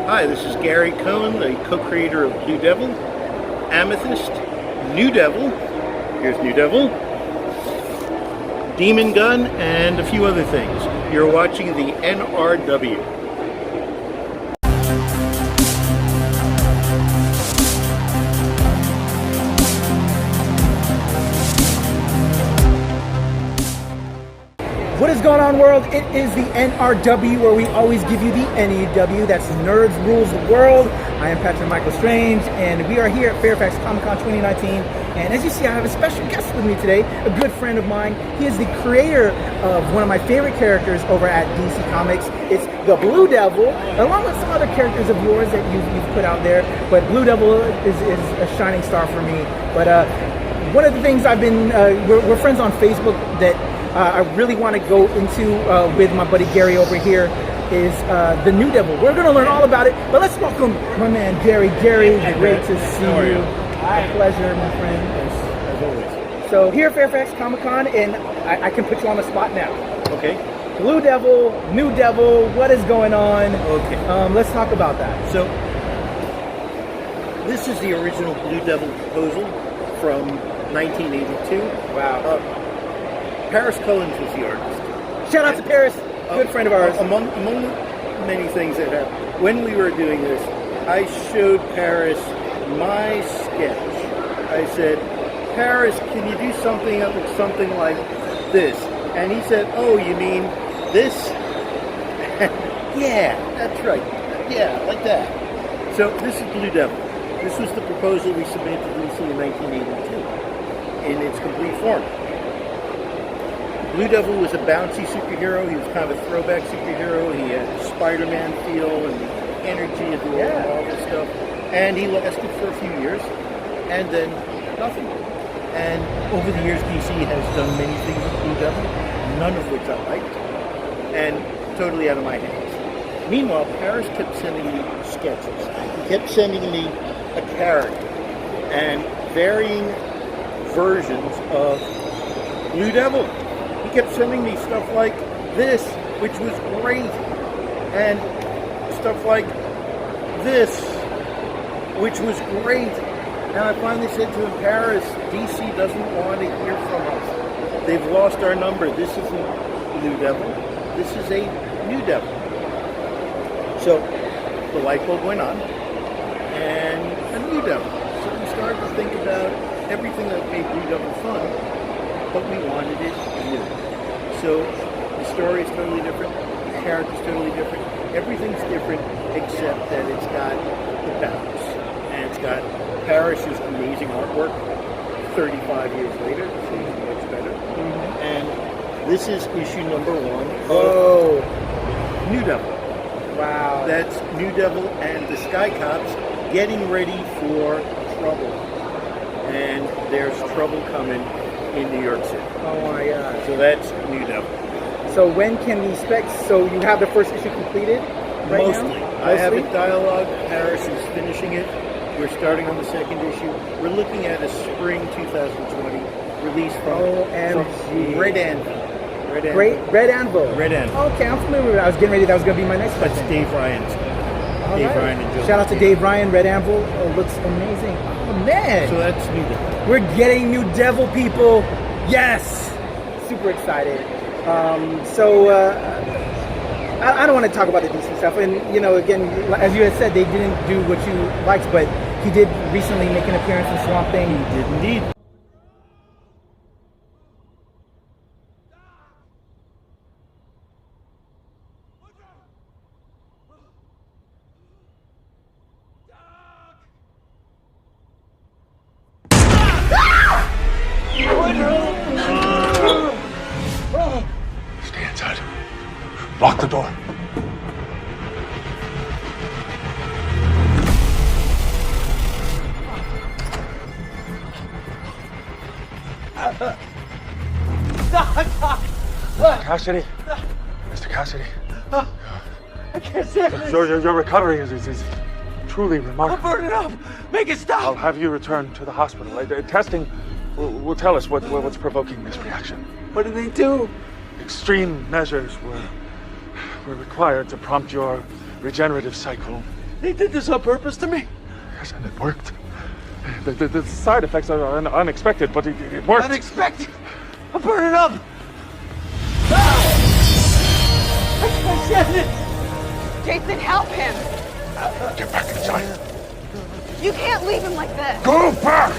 Hi, this is Gary Cohn, the co-creator of Blue Devil, Amethyst, New Devil, here's New Devil, Demon Gun, and a few other things. You're watching the NRW. What is going on, world? It is the NRW, where we always give you the NEW. That's Nerds Rules the World. I am Patrick Michael Strange, and we are here at Fairfax Comic-Con 2019. And as you see, I have a special guest with me today, a good friend of mine. He is the creator of one of my favorite characters over at DC Comics. It's the Blue Devil, along with some other characters of yours that you've put out there. But Blue Devil is a shining star for me. But one of the things I've been, we're friends on Facebook that I really want to go into with my buddy Gary over here is the New Devil. We're going to learn all about it, but let's welcome my man Gary. Gary, great to see you. A pleasure, my friend. As always. So here at Fairfax Comic-Con, and I can put you on the spot now. Okay. Blue Devil, New Devil, what is going on? Okay. Let's talk about that. So, this is the original Blue Devil proposal from 1982. Wow. Paris Collins was the artist. Shout out to Paris, good friend of ours. Among many things that happened, when we were doing this, I showed Paris my sketch. I said, Paris, can you do something that looks something like this? And he said, oh, you mean this? Yeah, that's right. Yeah, like that. So this is Blue Devil. This was the proposal we submitted to DC in 1982 in its complete form. Blue Devil was a bouncy superhero. He was kind of a throwback superhero. He had Spider-Man feel and the energy of the world and all this stuff. And he lasted for a few years, and then nothing. And over the years, DC has done many things with Blue Devil, none of which I liked, and totally out of my hands. Meanwhile, Paris kept sending me sketches. He kept sending me a character and varying versions of Blue Devil. He kept sending me stuff like this, which was great, and stuff like this, which was great. And I finally said to him, Paris, DC doesn't want to hear from us. They've lost our number. This isn't Blue Devil. This is a New Devil. So the light bulb went on, and a New Devil. So we started to think about everything that made Blue Devil fun, but we wanted it new. So the story is totally different, the character's totally different, everything's different except that it's got the balance. And it's got Paris's amazing artwork 35 years later, so it's much better. Mm-hmm. And this is issue number 1 of New Devil. Wow. That's New Devil and the Sky Cops getting ready for trouble. And there's trouble coming in New York City. Oh my God. So that's New Devil. So when can we expect, so you have the first issue completed right Mostly. now? I have it dialogue. Paris is finishing it. We're starting on the second issue. We're looking at a spring 2020 release from Red Anvil. Red Anvil. Red Anvil. Okay, I'm familiar with it. I was getting ready. That was going to be my next That's question. Dave Ryan's. Dave Ryan and Joe. Shout out to Dave Ryan. Red Anvil. Oh, looks amazing. Oh, man. So that's New Devil. We're getting New Devil, people. Yes. Super excited. I don't want to talk about the DC stuff. And, you know, again, as you had said, they didn't do what you liked, but he did recently make an appearance in Swamp Thing. He did indeed. Stay inside. Lock the door. Mr. Cassidy. Mr. Cassidy. I can't stand this. Your recovery is truly remarkable. I'll burn it up. Make it stop. I'll have you return to the hospital. Testing will tell us what's provoking this reaction. What did they do? Extreme measures were required to prompt your regenerative cycle They did this on purpose to me. Yes, and it worked. The side effects are unexpected, but it worked. Unexpected. I'm burning up. Ah! I can't stand it. Jason, help him! Get back inside. You can't leave him like this! Go back!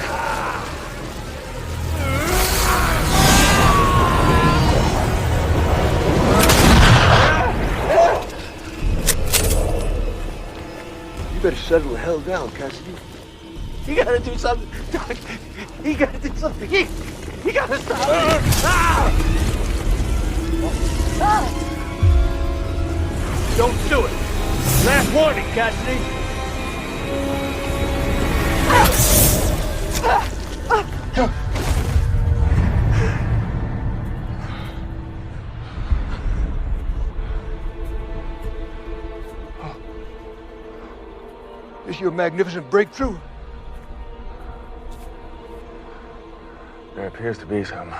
You better settle the hell down, Cassidy. You gotta do something. Doc, you gotta do something. You gotta stop it. Don't do it. Last warning, Cassidy. This is your magnificent breakthrough. There appears to be some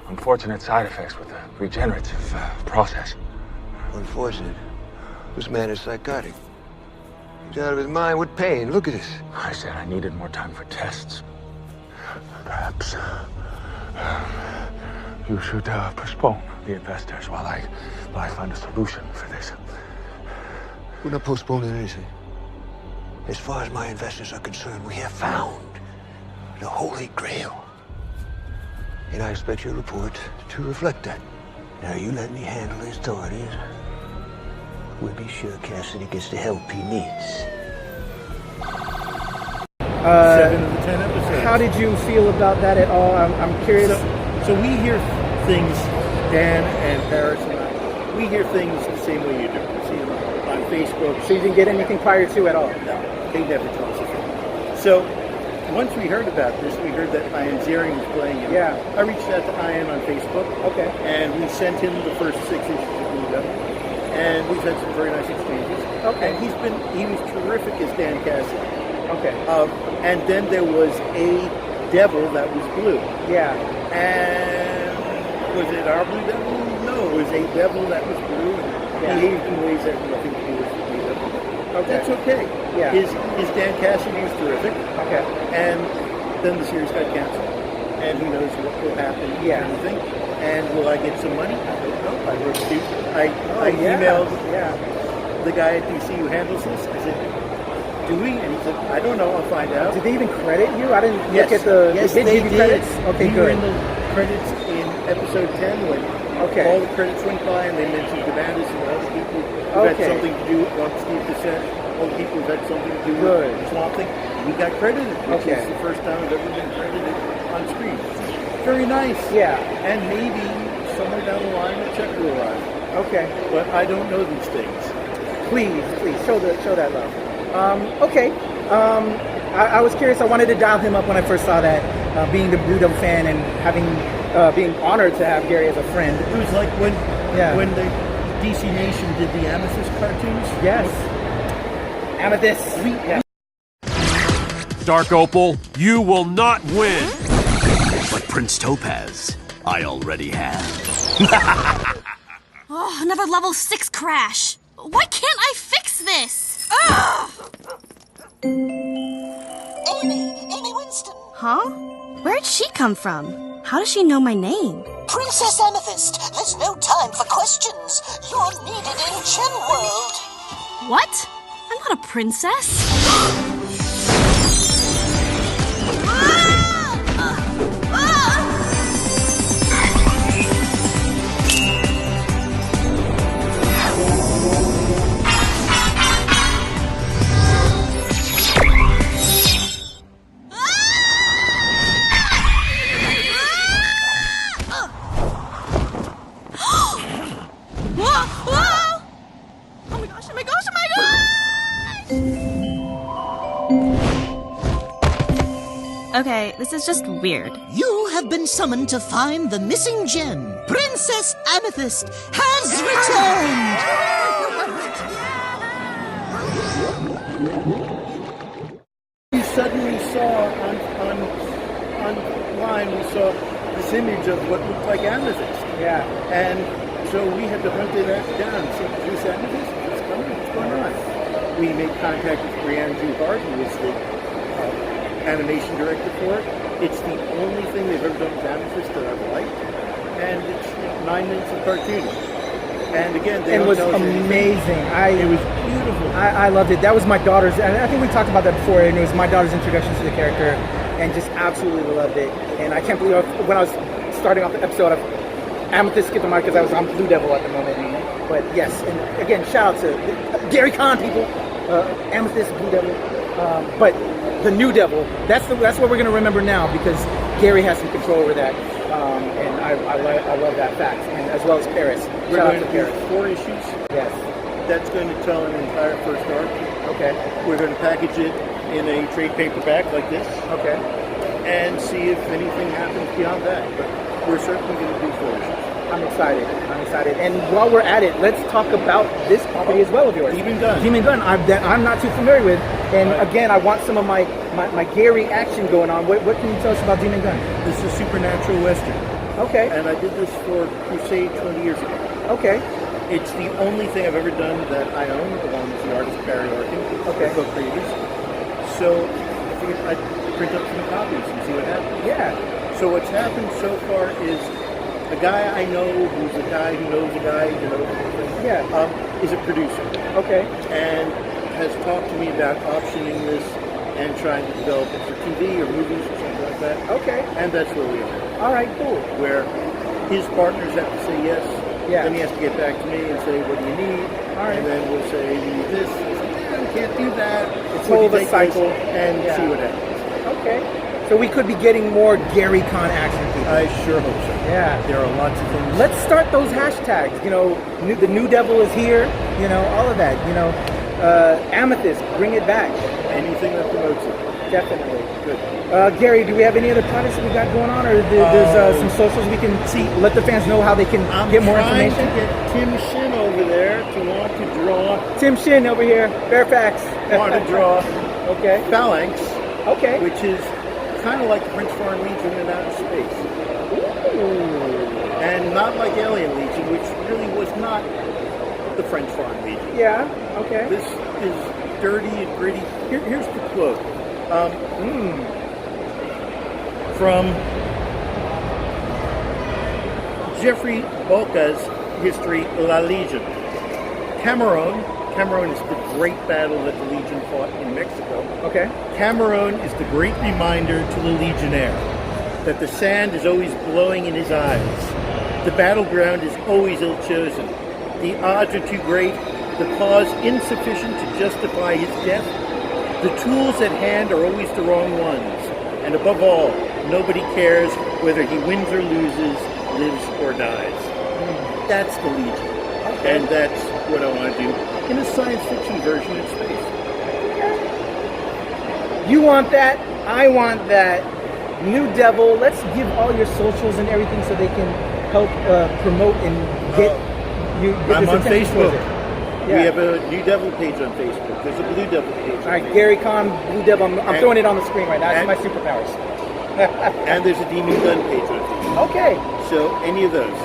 unfortunate side effects with the regenerative process. Unfortunate. This man is psychotic. He's out of his mind with pain. Look at this. I said I needed more time for tests. Perhaps you should postpone the investors while I find a solution for this. We're not postponing anything. As far as my investors are concerned, we have found the Holy Grail. And I expect your report to reflect that. Now, you let me handle the authorities. We'll be sure Cassidy gets the help he needs. 7 of the 10 episodes. How did you feel about that at all? I'm curious. So we hear things, Dan and Paris and I, we hear things the same way you do. We see them on Facebook. So you didn't get anything prior to at all? No, they never tell us a thing. So once we heard about this, we heard that Ian Ziering was playing it. Yeah. I reached out to Ian on Facebook. Okay. And we sent him the first 6 issues of Blue Devil. And we've had some very nice exchanges. Okay. And he was terrific as Dan Cassidy. Okay. And then there was a devil that was blue. Yeah. And was it our blue devil? No, it was a devil that was blue and behaved in ways that had nothing to do with the blue devil. Okay. That's okay. Yeah. His Dan Cassidy was terrific. Okay. And then the series got canceled. And who knows what will happen and everything. And will I get some money? I don't know. I wrote to I emailed the guy at DC who handles this. I said, do we? And he said, I don't know, I'll find out. Did they even credit you? I didn't Yes. look at the... Yes, did they give you did. credits? Okay, we good. were in the credits in episode 10 when all the credits went by and they mentioned Amethyst and all the people who had something to do with Steve Cassette, all the people who had something to do with Swamp Thing. We got credited, which is the first time I've ever been credited on screen. Very nice. Yeah. And maybe somewhere down the line a check will arrive. Okay. But I don't know these things. Please, show that love. Okay. I was curious. I wanted to dial him up when I first saw that, being the Blue Devil fan and having being honored to have Gary as a friend. It was like when the DC Nation did the Amethyst cartoons. Yes. Amethyst. Dark Opal, you will not win. But Prince Topaz, I already have. Oh, another level 6 crash. Why can't I fix this? Ugh! Amy Winston. Huh? Where'd she come from? How does she know my name? Princess Amethyst, there's no time for questions. You're needed in Chen World. What? I'm not a princess. Okay, this is just weird. You have been summoned to find the missing gem. Princess Amethyst has returned. We suddenly saw online, we saw this image of what looked like Amethyst. Yeah. And so we had to hunt it down. So is this Amethyst? Is this coming? What's going on? we made contact with Brianne Drew Hart, who was the animation director for it. It's the only thing they've ever done with Amethyst that I've liked, and it's 9 minutes of cartoon. And again, they It don't was tell us anything. amazing. It was beautiful. I loved it. That was my daughter's, and I think we talked about that before, and it was my daughter's introduction to the character, and just absolutely loved it. And I can't believe when I was starting off the episode, Amethyst skipped the mic because I was on Blue Devil at the moment. But yes, and again, shout out to Gary Cohn, people. Amethyst, Blue Devil. But the New Devil, that's what we're going to remember now, because Gary has some control over that. And I love that fact. And as well as Paris. We're Shout out going to to do Paris. 4 issues. Yes. That's going to tell an entire first arc. Okay. We're going to package it in a trade paperback like this. Okay. And see if anything happens beyond that. But we're certainly going to do 4 issues. I'm excited. And while we're at it, let's talk about this property as well of yours. Demon Gun. Demon Gun, I'm not too familiar with. And again, I want some of my Gary action going on. What can you tell us about Demon Gun? This is a supernatural western. Okay. And I did this for Crusade 20 years ago. Okay. It's the only thing I've ever done that I own, along with the artist Barry Larkin, Okay. co-creators. So I figured I'd print up some copies and see what happens. Yeah. So what's happened so far is a guy I know who's a guy who knows a guy who knows a person, Yeah. is a producer Okay. and has talked to me about optioning this and trying to develop it for TV or movies or something like that. Okay. And that's where we are. All right. Cool. Where his partners have to say yes. Yeah. Then he has to get back to me and say, what do you need? All right. And then we'll say, we need this. He'll say, we can't do that. It's What do all you of a think cycle. is? And Yeah. see what happens. Okay. So we could be getting more Gary Con action, people. I sure hope so. Yeah. There are lots of things. Let's start those hashtags. The New Devil is here. All of that. Amethyst, bring it back. Anything that promotes it. Definitely. Good. Gary, do we have any other projects that we got going on, or there's some socials we can see? Let the fans know how they can get more I'm information. trying to get Tim Shin over there to want to draw. Tim Shin over here, Fairfax. Want to draw Okay. Phalanx, Okay. which is kind of like the French Foreign Legion in outer space. Ooh. And not like Alien Legion, which really was not the French Foreign Legion. Yeah. Okay. This is dirty and gritty. Here's the quote. From Jeffrey Balka's history, La Legion. Cameroon is the great battle that the Legion fought in Mexico. Okay. Cameroon is the great reminder to the Legionnaire that the sand is always blowing in his eyes. The battleground is always ill-chosen. The odds are too great, the cause insufficient to justify his death. The tools at hand are always the wrong ones. And above all, nobody cares whether he wins or loses, lives or dies. That's the Legion. And that's what I want to do in a science fiction version in space. You want that? I want that. New Devil. Let's give all your socials and everything so they can help promote and get you. Get I'm this on attention Facebook. towards it. We Yeah. have a New Devil page on Facebook. There's a Blue Devil page. All right, Gary Con, Blue Devil. I'm throwing it on the screen right now. That's and- my superpowers. And there's a Demon Gun page on Facebook. Okay. So any of those.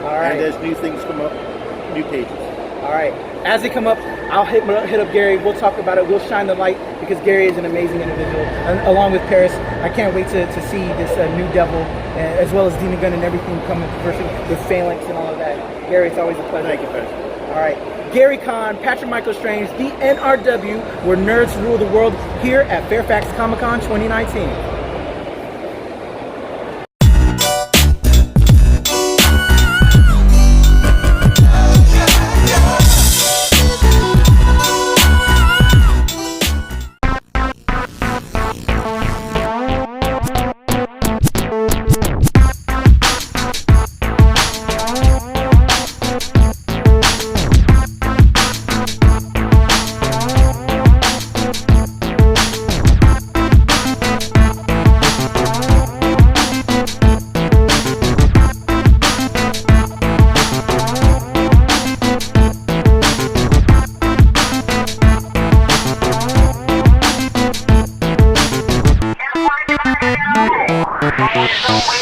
All right. And as new things come up, new pages. All right. As they come up, I'll hit up Gary. We'll talk about it. We'll shine the light because Gary is an amazing individual. And along with Paris, I can't wait to see this New Devil, as well as Demon Gun and everything coming to fruition with Phalanx and all of that. Gary, it's always a pleasure. Thank you, Patrick. All right. Gary Con, Patrick Michael Strange, the NRW, where nerds rule the world, here at Fairfax Comic-Con 2019. Don't